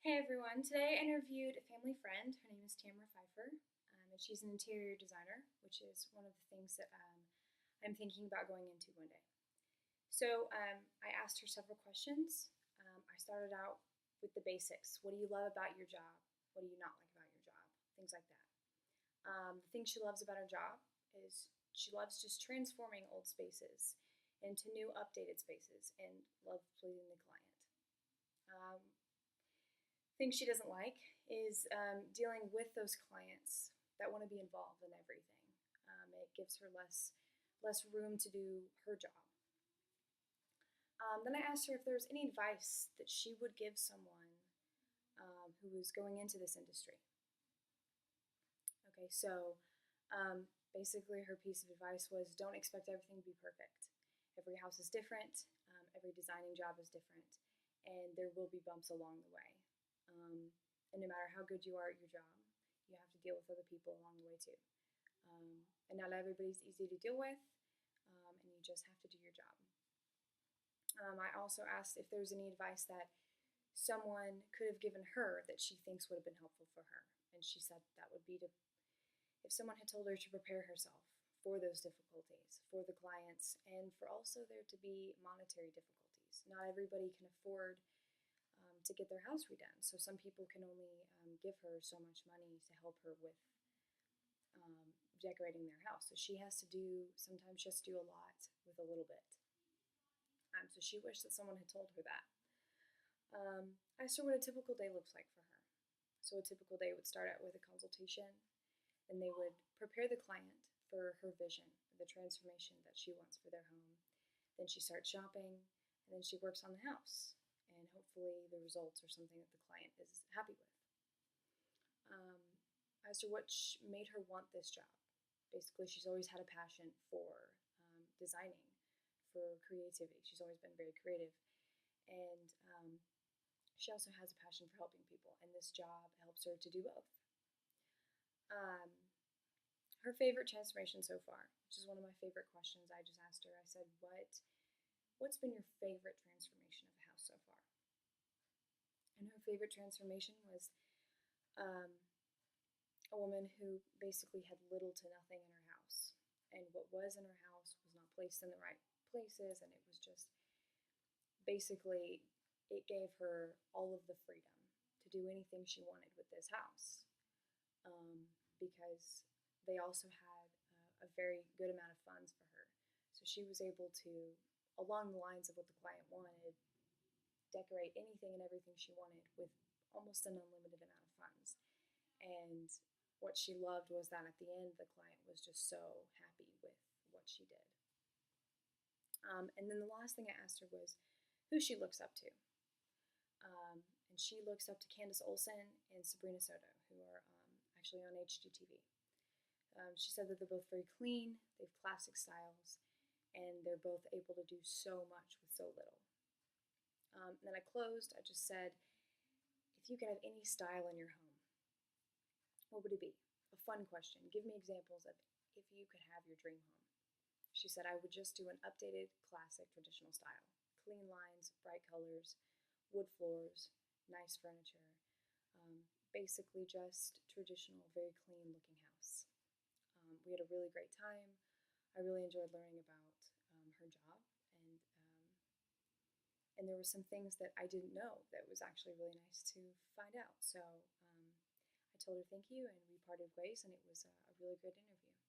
Hey everyone, today I interviewed a family friend. Her name is Tamara Pfeiffer, and she's an interior designer, which is one of the things that I'm thinking about going into one day. So I asked her several questions. I started out with the basics. What do you love about your job? What do you not like about your job? Things like that. The thing she loves about her job is she loves just transforming old spaces into new updated spaces and love pleasing the client. Um, Things she doesn't like is dealing with those clients that want to be involved in everything. It gives her less room to do her job. Then I asked her if there was any advice that she would give someone who was going into this industry. Okay, so basically her piece of advice was don't expect everything to be perfect. Every house is different, every designing job is different, and there will be bumps along the way. Um, and no matter how good you are at your job, you have to deal with other people along the way too. And not everybody's easy to deal with, and you just have to do your job. I also asked if there was any advice that someone could have given her that she thinks would have been helpful for her. And she said that would be to, if someone had told her to prepare herself for those difficulties, for the clients, and for also there to be monetary difficulties. Not everybody can afford to get their house redone. So some people can only give her so much money to help her with decorating their house. So sometimes she has to do a lot with a little bit. So she wished that someone had told her that. I asked her what a typical day looks like for her. So a typical day would start out with a consultation, and they would prepare the client for her vision, the transformation that she wants for their home. Then she starts shopping, and then she works on the house, and hopefully the results are something that the client is happy with. As to what made her want this job, basically she's always had a passion for designing, for creativity. She's always been very creative, and she also has a passion for helping people, and this job helps her to do both. Um, Her favorite transformation so far, which is one of my favorite questions. I just asked her. I said, "What's been your favorite transformation of a house so far?" And her favorite transformation was um, a woman who basically had little to nothing in her house, and what was in her house was not placed in the right places, and it was just basically it gave her all of the freedom to do anything she wanted with this house, because they also had a very good amount of funds for her. So she was able to, along the lines of what the client wanted, decorate anything and everything she wanted with almost an unlimited amount of funds. And what she loved was that at the end, the client was just so happy with what she did. And then the last thing I asked her was who she looks up to. And she looks up to Candace Olsen and Sabrina Soto, who are actually on HGTV. She said that they're both very clean, they have classic styles, and they're both able to do so much with so little. And then I closed, I just said, if you could have any style in your home, what would it be? A fun question. Give me examples of if you could have your dream home. She said, I would just do an updated, classic, traditional style. Clean lines, bright colors, wood floors, nice furniture. Basically just traditional, very clean looking house. We had a really great time. I really enjoyed learning about her job, and there were some things that I didn't know that was actually really nice to find out. So I told her thank you, and we parted ways, and it was a really great interview.